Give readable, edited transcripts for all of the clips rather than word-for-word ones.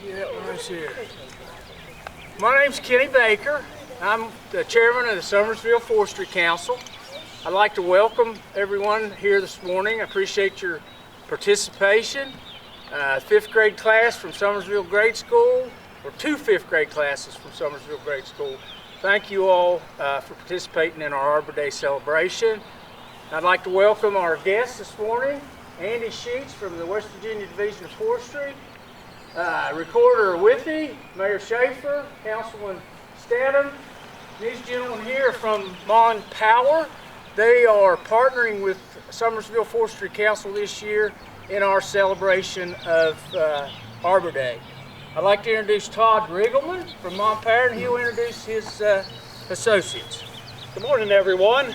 Yeah, right here. My name's Kenny Baker. I'm the chairman of the Summersville Forestry Council. I'd like to welcome everyone here this morning. I appreciate your participation. Fifth grade class from Summersville Grade School, or two fifth grade classes from Summersville Grade School. Thank you all for participating in our Arbor Day celebration. I'd like to welcome our guests this morning, Andy Sheets from the West Virginia Division of Forestry, Recorder Withy, Mayor Schaefer, Councilman Statham. These gentlemen here are from Mon Power. They are partnering with Summersville Forestry Council this year in our celebration of Arbor Day. I'd like to introduce Todd Riggleman from Mon Power, and he'll introduce his associates. Good morning, everyone.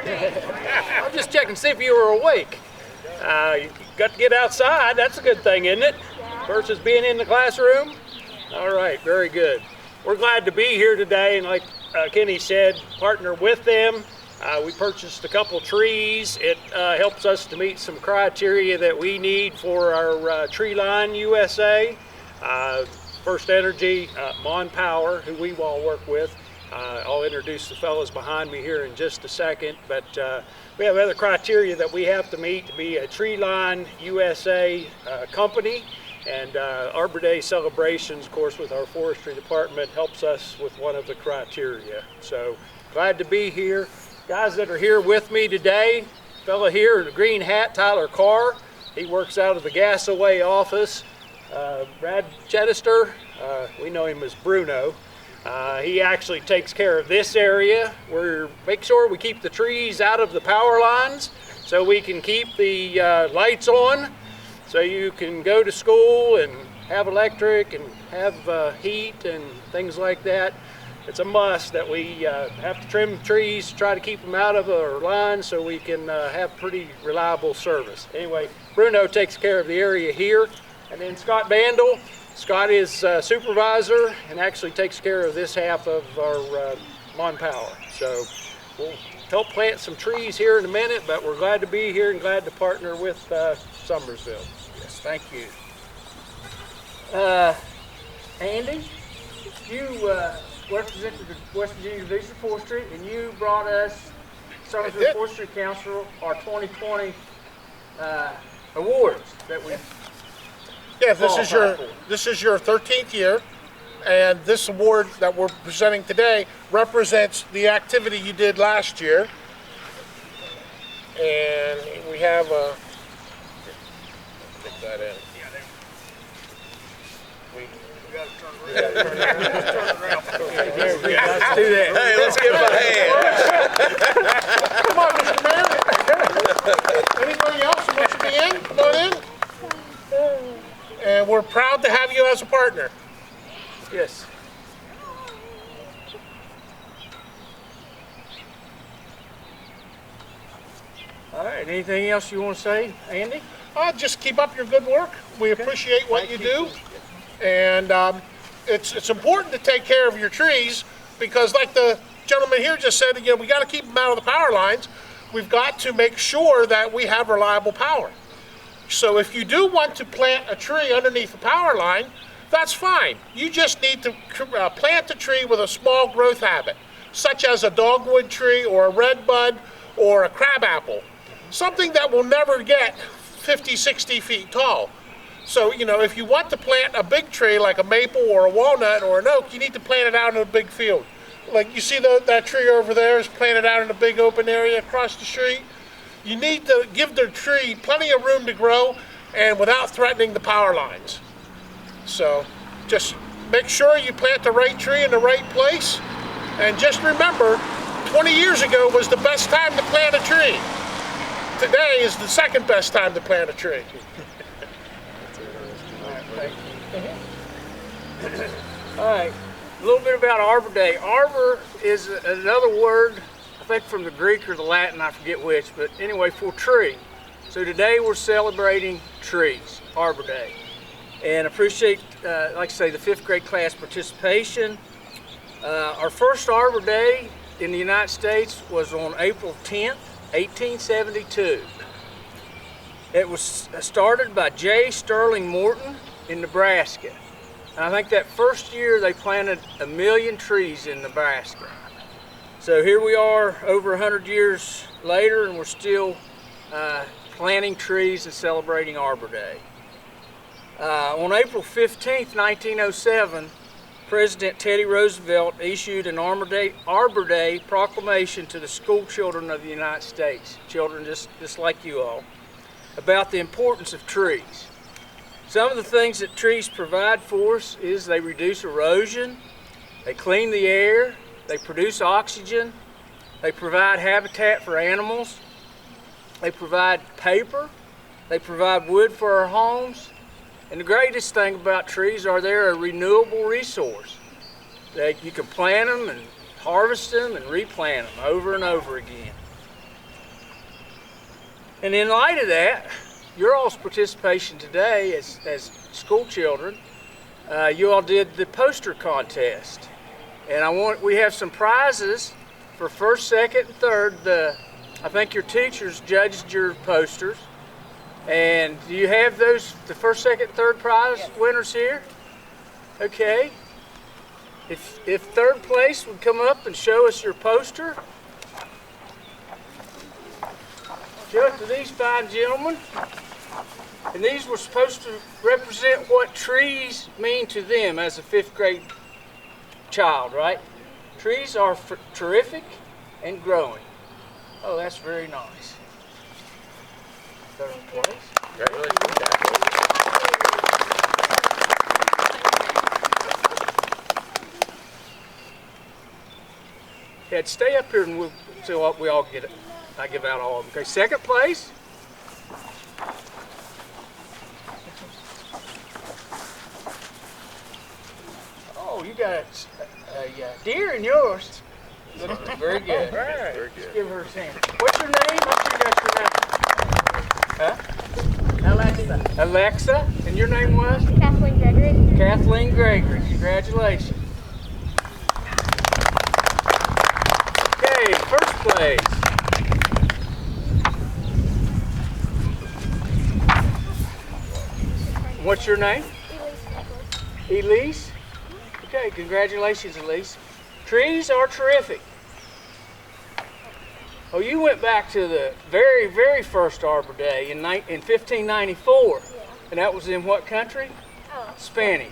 I'm just checking to see if you were awake. You got to get outside. That's a good thing, isn't it? Versus being in the classroom. All right, very good. We're glad to be here today, and like Kenny said, partner with them. We purchased a couple trees. It helps us to meet some criteria that we need for our Tree Line USA. First Energy, Mon Power, who we all work with. I'll introduce the fellows behind me here in just a second, but we have other criteria that we have to meet to be a Tree Line USA company, and Arbor Day celebrations, of course, with our forestry department helps us with one of the criteria. So glad to be here. Guys that are here with me today, fella here in the green hat, Tyler Carr, he works out of the Gasaway office. Brad Chedister, we know him as Bruno. He actually takes care of this area. Make sure we keep the trees out of the power lines so we can keep the lights on, so you can go to school and have electric and have heat and things like that. It's a must that we have to trim trees, try to keep them out of our lines so we can have pretty reliable service. Anyway, Bruno takes care of the area here, and then Scott Bandel. Scott is supervisor and actually takes care of this half of our Mon Power. So we'll help plant some trees here in a minute, but we're glad to be here and glad to partner with Summersville. Yes, thank you. Andy, you represent the West Virginia Division of Forestry, and you brought us Summersville Forestry Council our 2020 awards that we. Yeah, this is your 13th year, and this award that we're presenting today represents the activity you did last year. And we have a take that in. Let's do that. Hey, let's give him a hand. Come on, Mr. Mayor. Anybody else who wants to be in? Come on in. And we're proud to have you as a partner. Yes. All right, anything else you want to say, Andy? Just keep up your good work. We appreciate what you do. And it's important to take care of your trees because, like the gentleman here just said, we got to keep them out of the power lines. We've got to make sure that we have reliable power. So if you do want to plant a tree underneath a power line, that's fine. You just need to plant a tree with a small growth habit, such as a dogwood tree or a redbud or a crabapple, something that will never get 50, 60 feet tall. So, if you want to plant a big tree like a maple or a walnut or an oak, you need to plant it out in a big field. Like you see that tree over there is planted out in a big open area across the street. You need to give the tree plenty of room to grow and without threatening the power lines. So just make sure you plant the right tree in the right place. And just remember, 20 years ago was the best time to plant a tree. Today is the second best time to plant a tree. All right, a little bit about Arbor Day. Arbor is another word, I think from the Greek or the Latin, I forget which, but anyway, for tree. So today we're celebrating trees, Arbor Day. And appreciate, like I say, the fifth grade class participation. Our first Arbor Day in the United States was on April 10th, 1872. It was started by J. Sterling Morton in Nebraska. And I think that first year they planted 1 million trees in Nebraska. So here we are over 100 years later, and we're still planting trees and celebrating Arbor Day. On April 15th, 1907, President Teddy Roosevelt issued an Arbor Day proclamation to the school children of the United States, children just like you all, about the importance of trees. Some of the things that trees provide for us is they reduce erosion, they clean the air, they produce oxygen, they provide habitat for animals, they provide paper, they provide wood for our homes, and the greatest thing about trees are they're a renewable resource. You can plant them and harvest them and replant them over and over again. And in light of that, your all's participation today as school children, you all did the poster contest. And we have some prizes for first, second, and third. I think your teachers judged your posters. And do you have the first, second, third prize winners here? Okay. If third place would come up and show us your poster. Show it to these fine gentlemen. And these were supposed to represent what trees mean to them as a 5th grade child, right? Trees are terrific and growing. Oh, that's very nice. Third place. Ed, stay up here and we all get it. I give out all of them. Okay, second place. Oh, you got a deer in yours. Very good. Right. Very good. Give her a hand. What's your name? I'm sure you got your name. Huh? Alexa. Alexa. And your name was? Kathleen Gregory. Kathleen Gregory. Congratulations. Okay, first place. What's your name? Elise. Okay, congratulations, Elise. Trees are terrific. Oh, you went back to the very, very first Arbor Day in 1594. Yeah. And that was in what country? Oh. Spain.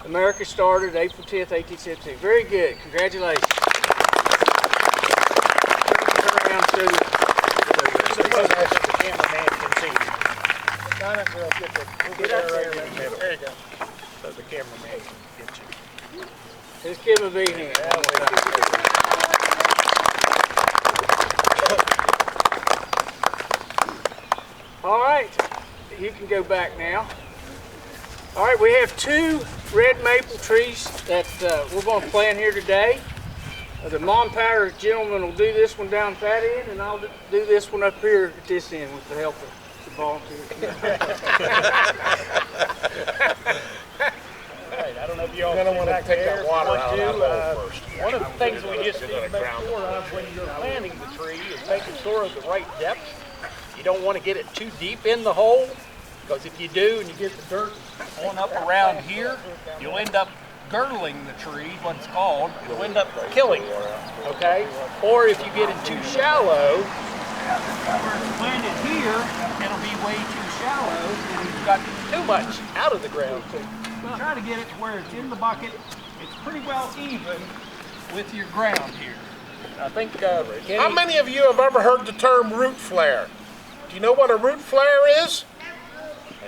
America started April 10th, 1872. Very good. Congratulations. Turn around so the cameraman can see you. Get up there. There you go. So the cameraman can get you. Just give him a big hand. All right, you can go back now. All right, we have 2 red maple trees that we're going to plant here today. The Mom Power gentleman will do this one down that end, and I'll do this one up here at this end with the help of the volunteers. I don't know if you all want to take that water out of the hole first. One of the things we just need to make sure of when you're planting the tree is making sure of the right depth. You don't want to get it too deep in the hole, because if you do and you get the dirt on up around here, you'll end up girdling the tree, what it's called. You'll end up killing it, okay? Or if you get it too shallow, where it's planted here, it'll be way too shallow, and you've got too much out of the ground. So try to get it to where it's in the bucket. It's pretty well even with your ground here. I think, how many of you have ever heard the term root flare? Do you know what a root flare is?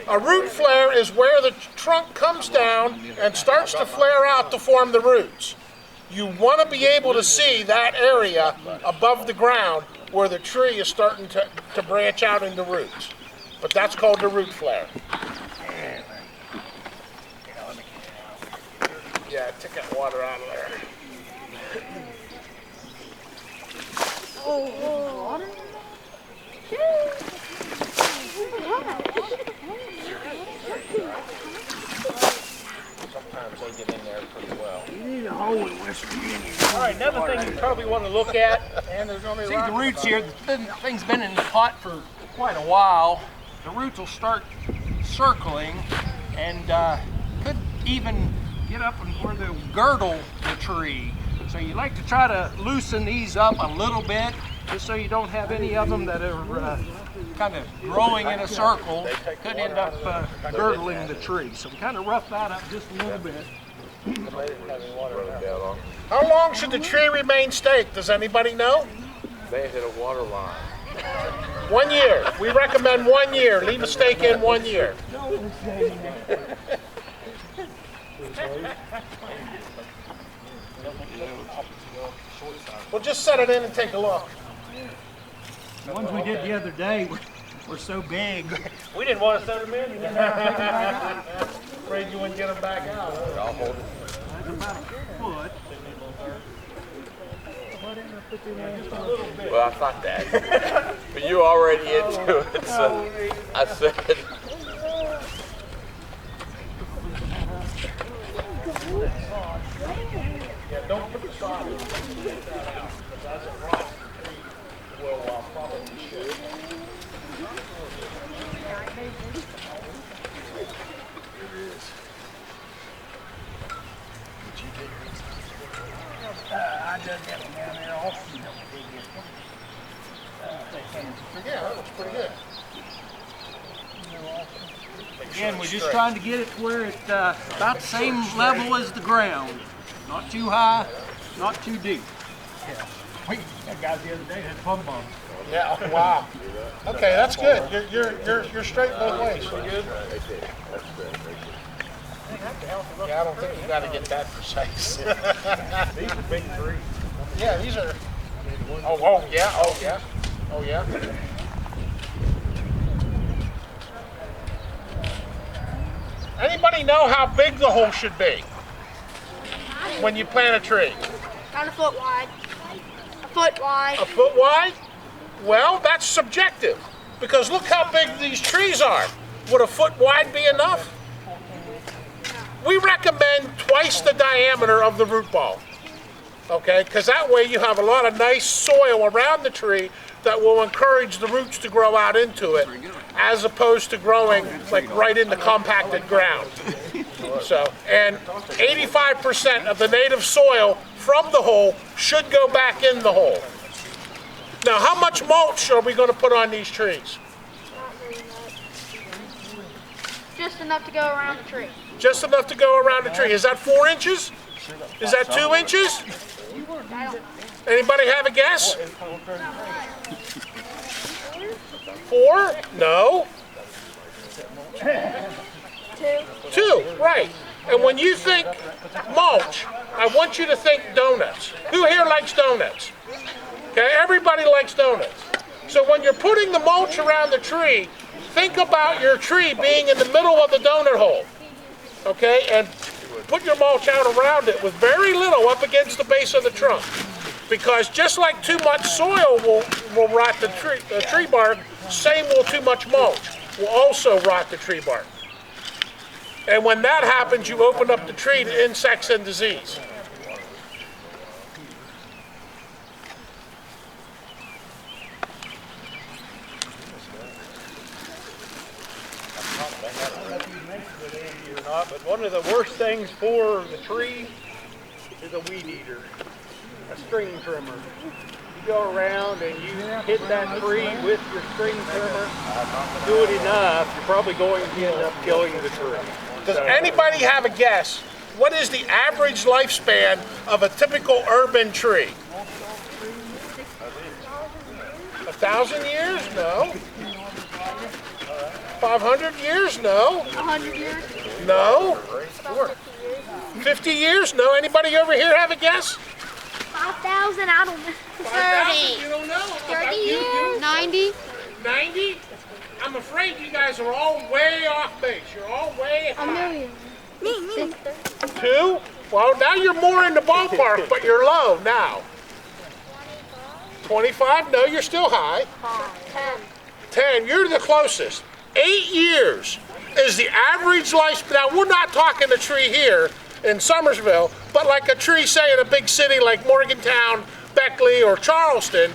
A root flare is where the trunk comes down and starts to flare out to form the roots. You want to be able to see that area above the ground where the tree is starting to branch out into roots. But that's called the root flare. Yeah, take that water out of there. Oh, water? Sometimes they get in there pretty well. You need a hole in West Virginia. All right, another thing you probably want to look at, And there's only see the roots here. The thing's been in the pot for quite a while. The roots will start circling and could even get up and where they'll girdle the tree. So you like to try to loosen these up a little bit, just so you don't have any of them that are kind of growing in a circle, could end up girdling the tree. So we kind of rough that up just a little bit. How long should the tree remain staked? Does anybody know? They hit a water line. 1 year. We recommend 1 year. Leave a stake in 1 year. We'll just set it in and take a look. The ones we did the other day were so big. We didn't want to set them in. Afraid you wouldn't get them back out. I'll hold it. That's about a foot. Well, I thought that. But you already into it, so I said. Yeah, don't put the sod in. That's a rock. Will probably should. I dug that one down there also. Yeah, that looks pretty good. Again, we're just trying to get it to where it's about the same level as the ground. Not too high, not too deep. That guy the other day had plum bombs. Yeah. Oh, wow. Okay, that's good. You're straight both ways. Good. Yeah, I don't think you got to get that precise. These are big trees. Yeah, these are. Oh yeah. Oh yeah. Oh yeah. Anybody know how big the hole should be when you plant a tree? About a foot wide. A foot wide. A foot wide? Well, that's subjective because look how big these trees are. Would a foot wide be enough? We recommend twice the diameter of the root ball. Okay, because that way you have a lot of nice soil around the tree that will encourage the roots to grow out into it, as opposed to growing like right in the compacted ground. So, and 85% of the native soil from the hole should go back in the hole. Now, how much mulch are we going to put on these trees? Not very much. Just enough to go around the tree. Just enough to go around the tree. Is that 4 inches? Is that 2 inches? Anybody have a guess? 4? No. 2, right. And when you think mulch, I want you to think donuts. Who here likes donuts? Okay, everybody likes donuts. So when you're putting the mulch around the tree, think about your tree being in the middle of the donut hole. Okay, and put your mulch out around it with very little up against the base of the trunk. Because just like too much soil will rot the tree bark, same will too much mulch will also rot the tree bark. And when that happens, you open up the tree to insects and disease. But one of the worst things for the tree is a weed eater, a string trimmer. You go around and you hit that tree with your string trimmer, do it enough, you're probably going to end up killing the tree. Does anybody have a guess? What is the average lifespan of a typical urban tree? 1,000 years? No. 500 years? No. 100 years. No. About 50 years. 50 years? No. Anybody over here have a guess? 5,000, I don't know. 5,000? You don't know? 30 years. 90. 90? I'm afraid you guys are all way off base. You're all way A high. million. Me. 2? Well, now you're more in the ballpark, but you're low now. 25? No, you're still high. 10. 10, you're the closest. 8 years is the average lifespan. Now, we're not talking a tree here in Summersville, but like a tree, say, in a big city like Morgantown, Beckley, or Charleston,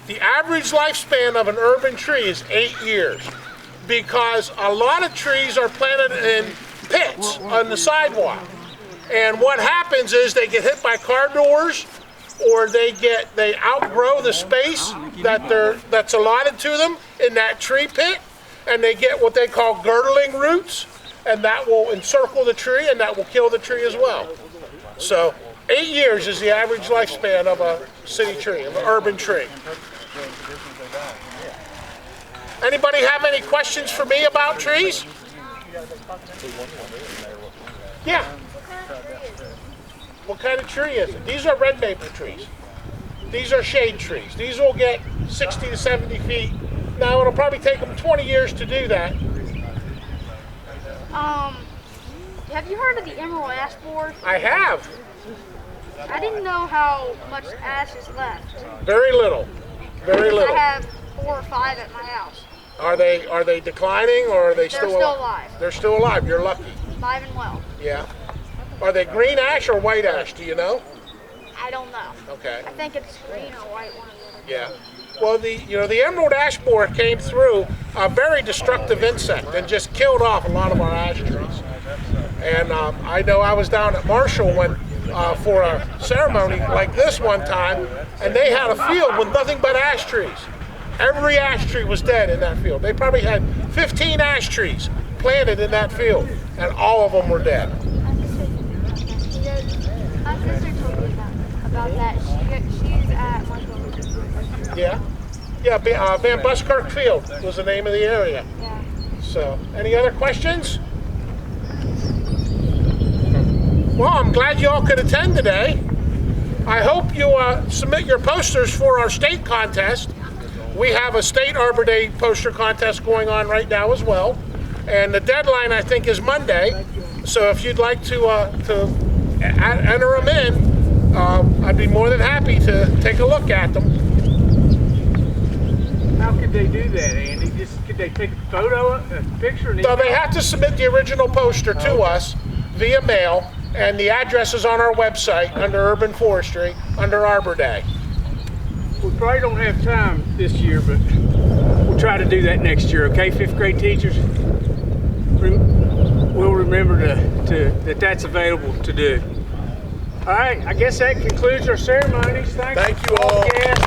the average lifespan of an urban tree is 8 years. because a lot of trees are planted in pits on the sidewalk. And what happens is they get hit by car doors, or they outgrow the space that's allotted to them in that tree pit, and they get what they call girdling roots, and that will encircle the tree, and that will kill the tree as well. So 8 years is the average lifespan of a city tree, of an urban tree. Anybody have any questions for me about trees? Yeah. What kind of tree is it? These are red maple trees. These are shade trees. These will get 60 to 70 feet. Now it'll probably take them 20 years to do that. Have you heard of the emerald ash borer? I have. I didn't know how much ash is left. Very little. Very I little. have 4 or 5 at my house. Are they declining, or are they They're still alive. They're still alive. You're lucky. Alive and well. Yeah. Are they green ash or white ash? Do you know? I don't know. Okay. I think it's green or white, one or the other. Yeah. Well, the emerald ash borer came through, a very destructive insect, and just killed off a lot of our ash trees. And I know I was down at Marshall for a ceremony like this one time, and they had a field with nothing but ash trees. Every ash tree was dead in that field. They probably had 15 ash trees planted in that field, and all of them were dead. My sister told me about that. She's at Marshall. Yeah? Yeah, Van Buskirk Field was the name of the area. Yeah. So, any other questions? Well, I'm glad you all could attend today. I hope you submit your posters for our state contest. We have a state Arbor Day poster contest going on right now as well. And the deadline, I think, is Monday. So if you'd like to enter them in, I'd be more than happy to take a look at them. How could they do that, Andy? Could they take a photo, a picture? And So they have to submit the original poster to us via mail, and the address is on our website under Urban Forestry, under Arbor Day. We probably don't have time this year, but we'll try to do that next year, okay? 5th grade teachers, we'll remember that that's available to do. All right, I guess that concludes our ceremonies. Thank you all. Guests.